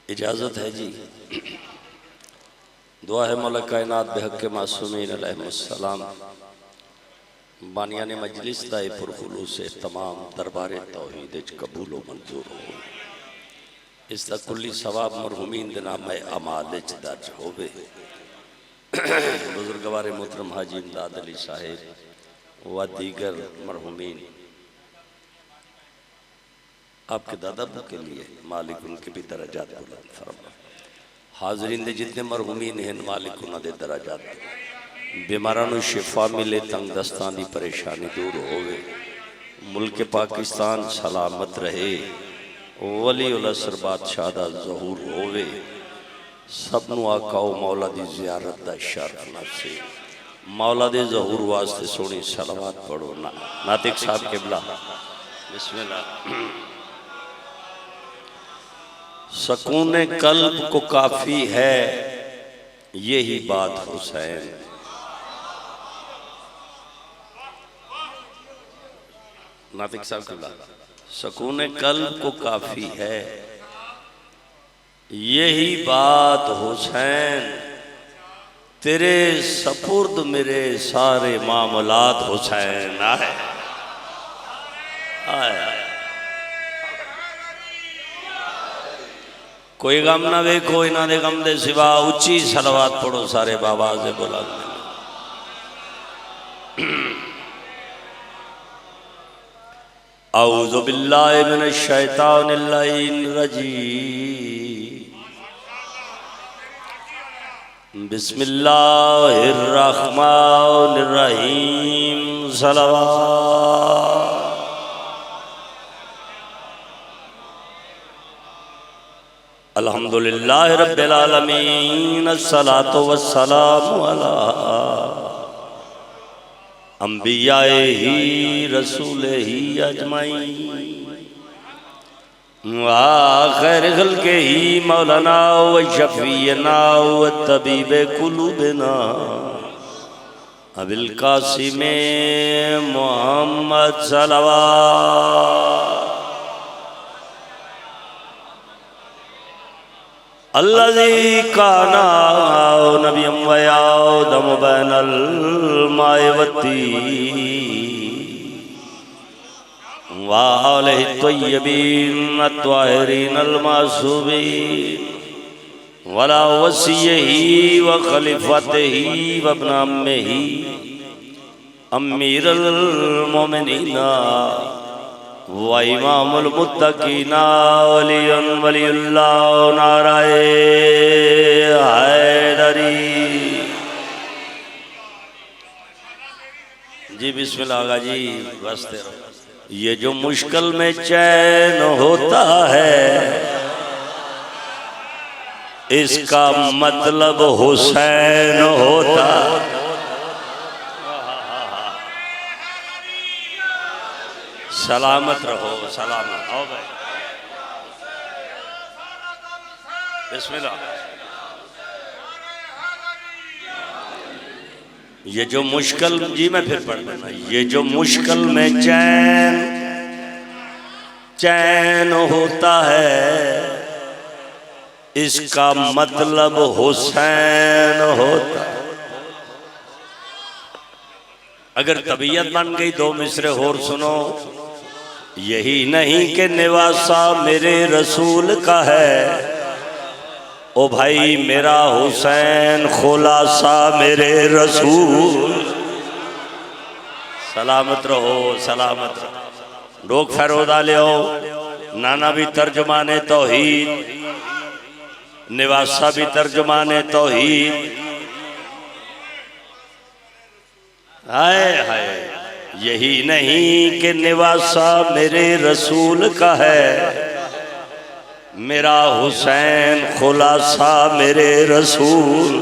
इजाज़त है जी। दुआ है मौला कायनात बेहक मासूमीन अलैहिस्सलाम बानियाने मजलिस दा पुरखुलूस तमाम दरबार तौहीद कबूल व मंजूर हो। इसका कुल्ली सवाब मरहूमीन दे नाम अमाल दर्ज होवे। बुजुर्गवार मोहतरम हाजी इमदाद अली साहिब व दीगर मरहूमीन आपके दादा के लिए मालिक उनके भी दराजात बुलंद फरमा। हाजरीन दे जितने मरहूमीन हैं मालिक उन्होंने दराजात बीमारां शिफा मिले, तंग दस्तां दी परेशानी दूर होवे, मुल्क पाकिस्तान सलामत रहे, वली उल असर बादशाह दा ज़हूर होवे, सबनू आकाओ मौला दी ज़ियारत दा शर्फ नसीब। मौला दे ज़हूर वास्ते सोनी सलावत पढ़ो ना नातिक साहब किबला बिस्मिल्लाह। सकून कल्ब को काफी है यही बात हुसैन। नातिक साहब किबला सकून कल्ब को काफी है यही बात हुसैन, तेरे सपुर्द मेरे सारे मामलात हुसैन। आए आए कोई गम ना वेखो इन्हां दे गम दे सिवा उच्ची सलवात पढ़ो सारे बाबा से बोला। औज़ु बिल्लाहि मिनश शैतानिर रजीम बिस्मिल्लाहिर रहमानिर रहीम सलवात। अल्हम्दुलिल्लाहि रब्बिल आलमीन अस्सलातु वस्सलामु अला अंबियाए ही रसूले ही अजमाइन व खैर खल्के ही मौलाना व शफीना व तबीबे कुलूबिना अबिल कासिम मुहम्मद सलवात। अल्लज़ी काना नबिय्यम व आदम बैनल माए वत्तीन व आलिहि तय्यबीन अत्ताहिरीन अल मासूमीन वला वसिय्यही व खलीफतिही व इब्न अम्मिही अमीरुल मोमिनीना व इमामुल मुत्तकीना वलियुन वलियुल्लाह नाराए हैदरी। जी बिस्मिल्लाह आगा जी बसते रहो। ये जो मुश्किल में चैन होता है इसका मतलब हुसैन होता। सलामत रहो सलामत आओ भाई बिस्मिल्लाह। ये जो मुश्किल जी मैं फिर पढ़ देना। ये जो मुश्किल में चैन होता है इसका मतलब हुसैन होता। अगर तबीयत बन गई दो मिसरे और सुनो। यही नहीं कि निवासा मेरे रसूल का है, ओ भाई मेरा हुसैन खुलासा मेरे रसूल। सलामत रहो सलामत रहो। लोग फरोदा ले आओ। नाना भी तर्जुमाने तौहीद, निवासा भी तर्जुमाने तौहीद। हाय हाय यही नहीं कि निवासा मेरे रसूल का है, मेरा हुसैन खुलासा मेरे रसूल।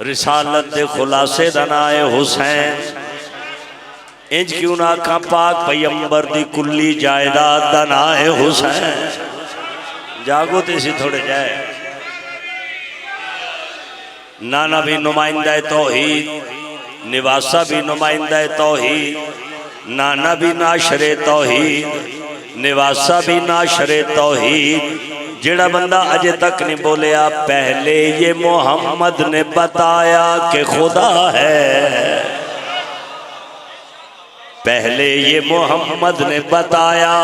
रिसालत दे खुलासे दा नाम है हुसैन। इंज क्यों ना का पाक पैगंबर दी कुल्ली जायदाद दा नाम है हुसैन। जागो ते सी थोड़े जाए। नाना भी नुमाइंदा तौहीद, निवासा भी नुमाइंदा तौहीद, नाना भी नाशरे तौहीद, निवासा भी नाशरे तौहीद, जेड़ा बंदा अजे तक नहीं बोलिया पहले ये मोहम्मद ने बताया कि खुदा है, पहले ये मोहम्मद ने बताया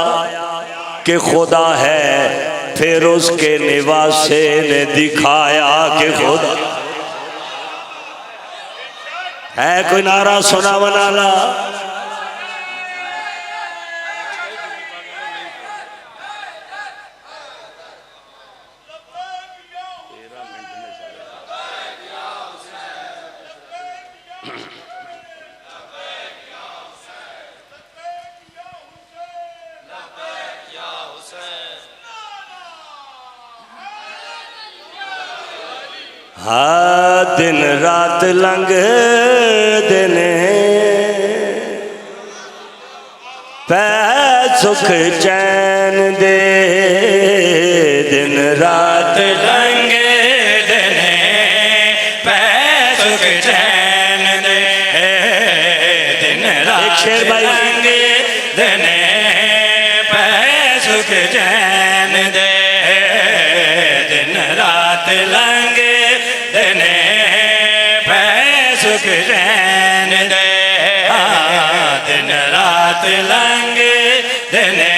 कि खुदा है, फिर उसके निवासे ने दिखाया कि खुदा है। कोई नारा सुना बनाना। हाँ दिन रात लंघ देने पै सुख चैन दे, दिन रात लंघ देने पै सुख चैन दे, दिन रात लंघ देने पै सुख चैन दे, दिन रात लंघ देने पै सुख चैन दे, दिन रात लंघ देने।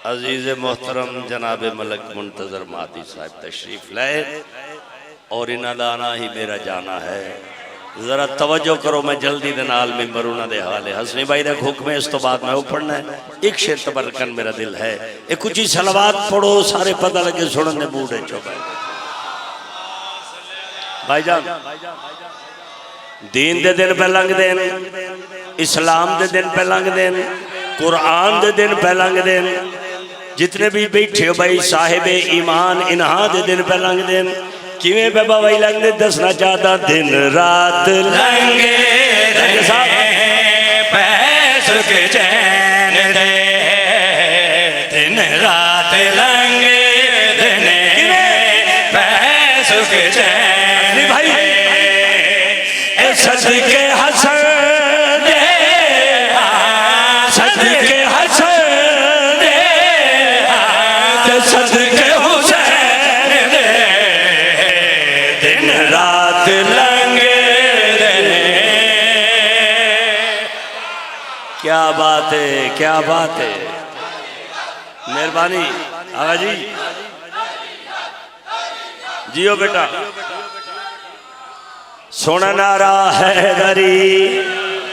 अजीज मोहतरम जनाब मलक मुंतजर मादी साहब तशरीफ लाए और इन्हां दा आना ही मेरा जाना है। जरा तवज्जो करो, मैं जल्दी दे नाल मिंबर उन्हां दे हाले हसनी भाई दा हुक्म है, इस तो बाद मैं वो पढ़ना है। एक शेर तबरकन मेरा दिल है, एक कुछ ही सलवात पढ़ो सारे पता लगे सुनने दे मूड है। भाईजान दीन दे दिन पे लंघ देन, इस्लाम दे दिन पे लंघ देन, कुरान दे दिन पे लंघ देन, जितने भी बैठे हो भाई साहिब ईमान इन्हां दे दिन पे लंघ देन। किवें बाबा भाई लंघदे दसना चाहता, दिन रात लंघे पै सुख चैन दे, दिन रात लंघे देने पै सुख चैन भाई, सदके हसन दे, सदके हसन दे, सदके हुसैन दे, दिन रात लंघे देने। क्या बात है, क्या बात है, मेहरबानी आगा जी जियो बेटा। सोना नारा हैदरी,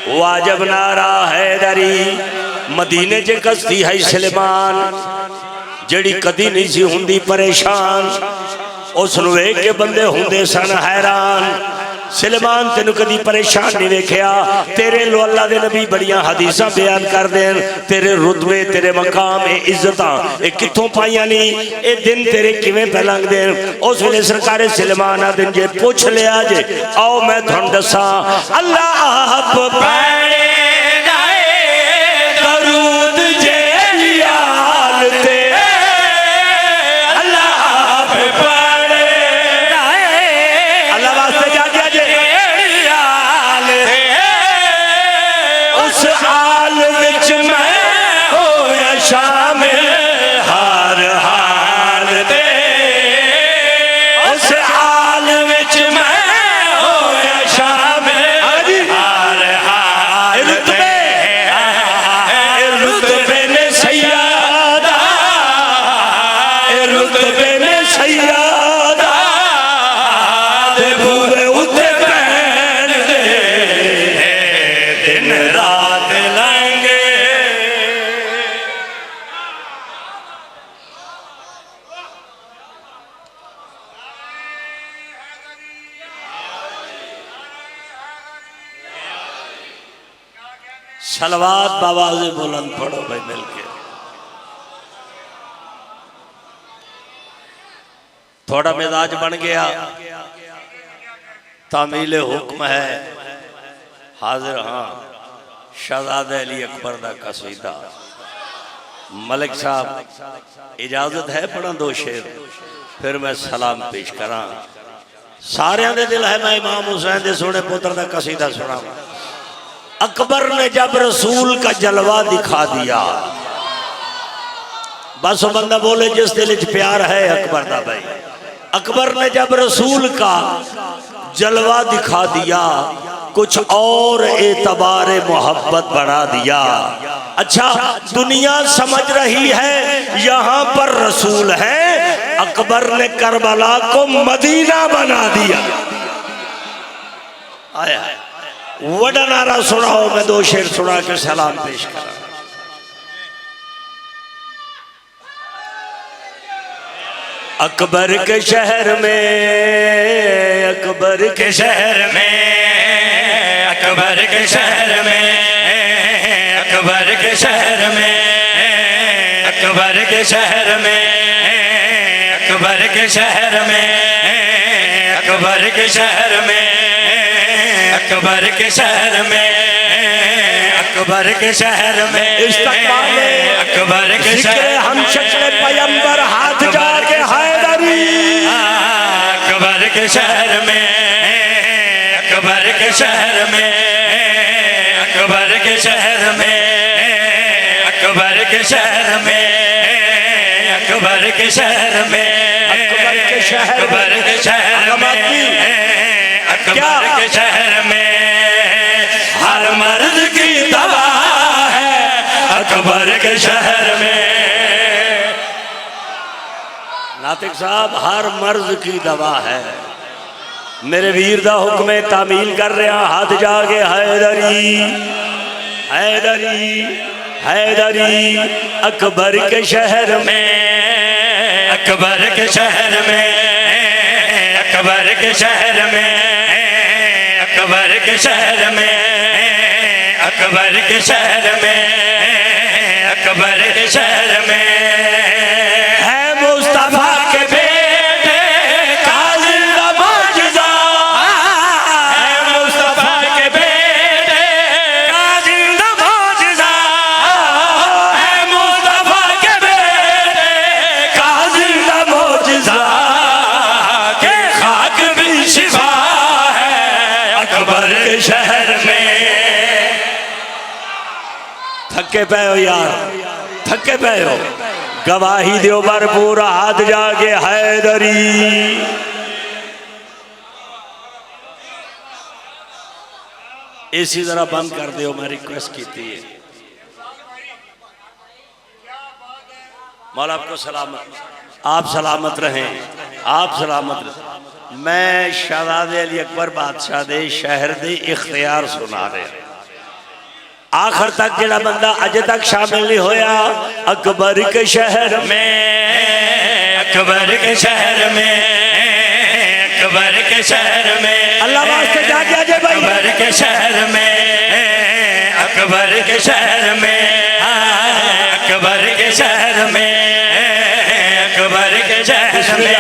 वाजब नारा हैदरी, मदीने च कसती है सलेमान, जड़ी कदी नहीं सी हुंदी परेशान, उस नूं वेख के बंदे हुंदे सन हैरान। सलेमान तेन कदी परेशान नहीं वेख्या, तेरे लो अल्लाह दे नबी बड़ियां हदीसां बयान कर देन, तेरे रुतबे तेरे मकाम ए इज्जतां ए कित्थों पाइयां नी, ए दिन तेरे किवें पे लंघ देन। उस वेले सरकारे सलेमान आ दिन जे पुछ लिया जे, आओ मैं तुहानूं दसां, अल्लाह आप पैणे जाए दरूद जे याल ते, अल्लाह आप पैणे जाए, अल्लाह वास्ते जा आल विच मैं होया शामिल हर हाल ते, उस आल विच मैं होया शामिल हर हाल ते, रुतबे ने सैयदा, रुतबे ने सैयदा दे बूरे उते पैन दे, दिन रात लंघे। सलवात बावाज़े बुलंद पढ़ो भाई मिलके। थोड़ा मिजाज बन गया, तामील हुक्म है हाजिर। हाँ शहजादे अली अकबर दा कसीदा, मलिक साहब इजाजत है पढ़ा दो शेर, फिर मैं सलाम पेश करा। सारे दे दिल है मैं इमाम हुसैन दे सोने पुत्र दा कसीदा सुना। अकबर ने जब रसूल का जलवा दिखा दिया, बस वो बंदा बोले जिस दिल च प्यार है अकबर दा भाई। अकबर ने जब रसूल का जलवा दिखा दिया कुछ और एतबार मोहब्बत बढ़ा दिया। अच्छा दुनिया समझ रही है यहाँ पर रसूल है, अकबर ने करबला को मदीना बना दिया। आया वड़ा नारा सुनाओ, मैं दो शेर सुना के सलाम पेश करा। अकबर के शहर में, अकबर के शहर में, अकबर के शहर में, अकबर के शहर में, अकबर के शहर में, अकबर के शहर में, अकबर के शहर में, अकबर के शहर में, अकबर के शहर में इस्तकबाले अकबर के शहर हम शक्ल पैगंबर हाथ जाके हैदरी। अकबर के शहर में, अकबर के शहर में, अकबर के शहर में, अकबर के शहर में, अकबर के शहर में, अकबर के शहर, अकबर के शहर में, अकबर के शहर में हर मर्द की दवा है। अकबर के शहर में नातिक साहब हर मर्ज की दवा है। मेरे वीर दा हुक्म तामील कर रहा हाथ जाके हैदरी, हैदरी, हैदरी। अकबर के शहर में, अकबर के शहर में, अकबर के शहर में, अकबर के शहर में, अकबर के शहर में, अकबर के शहर में है मुस्तफा के बेटे काजी का मौजज़ा, है मुस्तफा के बेटे काजी का मौजज़ा, है मुस्तफा के बेटे काजी का मौजज़ा के खाक भी शिफा है। अकबर के शहर में थके पे हो यार, थके पे हो, गवाही दो भरपूर हाथ जाके हैदरी। इसी तरह बंद कर दो, मैं रिक्वेस्ट की थी। मौला आपको सलामत, आप सलामत रहें, आप सलामत रहें। मैं शहजादे अली अकबर बादशाह दे शहर दे इख्तियार सुना रहे आखिर तक जेड़ा बंदा अजे तक शामिल नहीं होया। अकबर के शहर में, अकबर के शहर में, अकबर के शहर में, अल्लाह वास्ते जाके अजय भाई, अकबर के शहर में, अकबर के शहर में, अकबर के शहर में, अकबर के शहर में,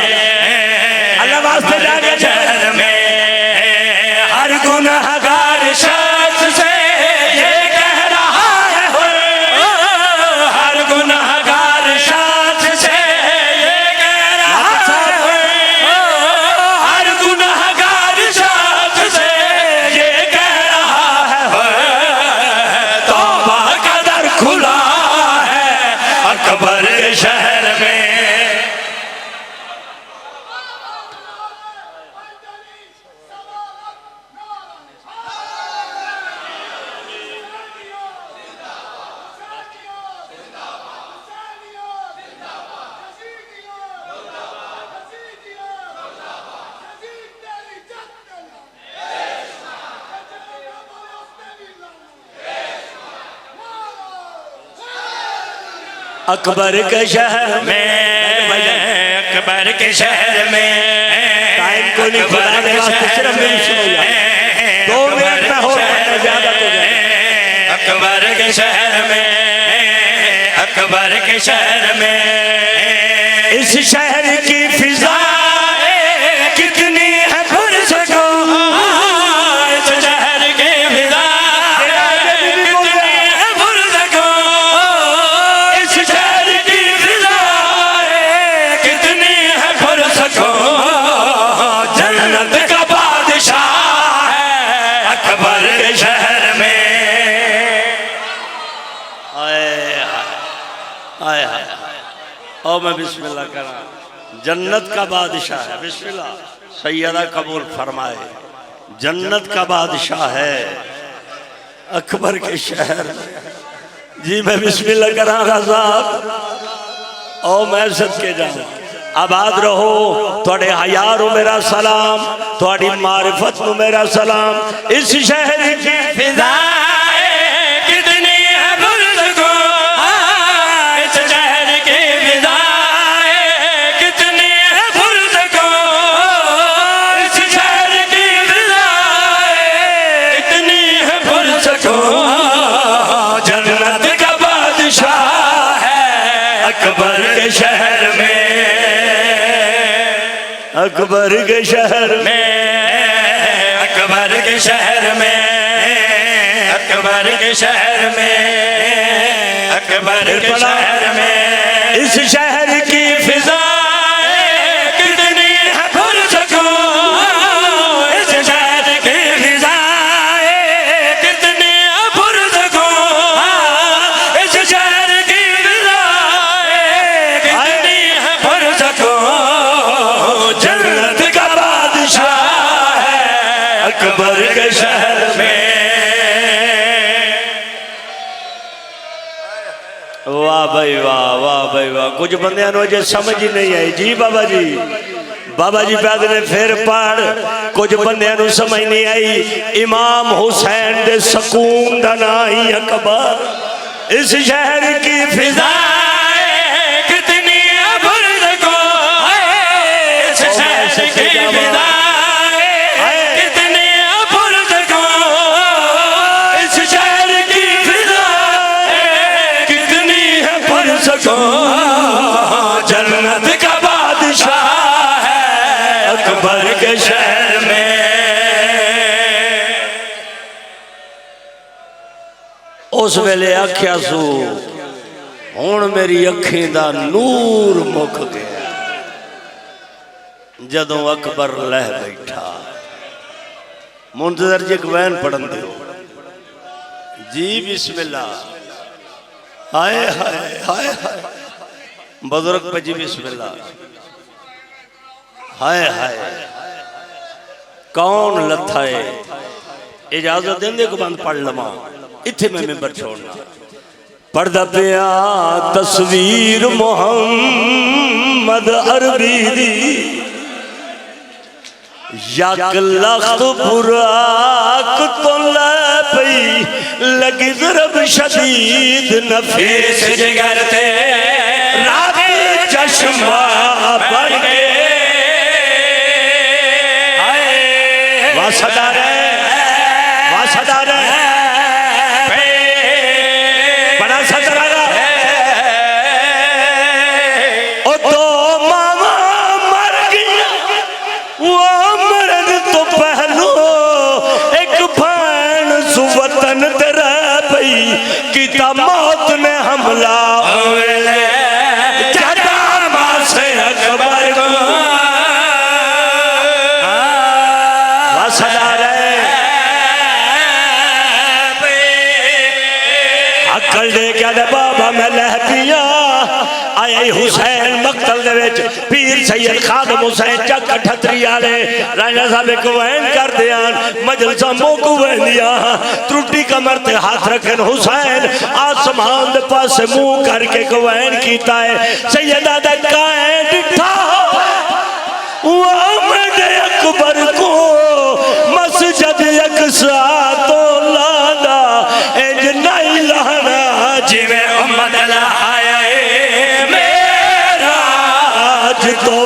अल्लाह वास्ते जाके शहर में हर गुनहगार शख्स से अकबर के शहर में। अकबर के शहर में, अकबर के शहर में टाइम को नहीं खुदा ने वास्ते सिर्फ मेरी सुनो यार, 2 मिनट में हो ज्यादा तो अकबर के शहर में, अकबर के शहर में इस शहर की फिजा कितनी है फुर्सतों, इस शहर की फिजा जन्नत का बादशाह है अकबर के शहर में। आए हाय, आए हाय, और मैं बिस्मिल्लाह करा। जन्नत का बादशाह है, बिस्मिल्लाह सैयदा कबूल फरमाए। जन्नत का बादशाह है अकबर के शहर जी। मैं बिस्मिल्लाह करा साहब और मैं सदके जाऊं। आबाद रहो, थोड़े हयार हो मेरा सलाम, थोड़ी मारिफत नु मेरा सलाम। इस शहर की फिजा अकबर के शहर में, अकबर के शहर में, अकबर के शहर में, अकबर के शहर में, अकबर के शहर में। इस शहर की फिजा कितनी है पुरसकून, इस शहर की फिजा कितनी है पुरसकून, इस शहर की अकबर के शहर में। वाह भाई वाह, वाह भाई वाह। कुछ बंदे अजे समझ ही नहीं आई जी बाबा जी। बाबा जी पैद ने फिर पढ़, कुछ बंदे समझ नहीं आई। इमाम हुसैन दे सकून दा ना ही अकबर। इस शहर की फिजा कितनी पुरसकून, इस शहर की फिजा जन्नत का बादशाह है अकबर के शहर में। उस वेले आख्या सू हुण मेरी अखीं दा नूर मुक गया। जदों अकबर लह बैठा, मुंतजर जी गवैन पढ़न दो जी। बिस्मिल्लाह। हाय हाय हाय हाय बुजुर्ग पे जी बिस्मिल्लाह। हाय हाय कौन लथा है, इजाजत देंदे को बंद पढ़ लवा। इत्थे मैं मेंबर छोड़ना पढ़दा पिया तस्वीर मोहम्मद अरबी दी। यक लख्त बुराक तो लै पई लगी ज़रब शदीद नफीस जिगर ते रावी चश्मा बन गए। वासदार वासदार बड़ा सदरा ओ दो मामा मर गया, वो मरद तो पहलू एक भैन सुवतन तेरा पई किता मौत ने हमला से अकबर को अकल दे क्या दे बाबा मैं लह पिया। आए हुसैन मकतल दे विच पीर सैयद खादम हुसैन चक 38 वाले राजा साहब को वैन कर दियान मजलसा मोकू वैंदिया त्रुटि कमर ते हाथ रखन हुसैन आसमान दे पासे मुंह करके गवैन कीता है। सैयदा दे काए डिठा वो मेरे अकबर को मस्जिद अक्सा तो लादा इंज नहीं लाना जिवें उम्मत लाया मेरा आज तो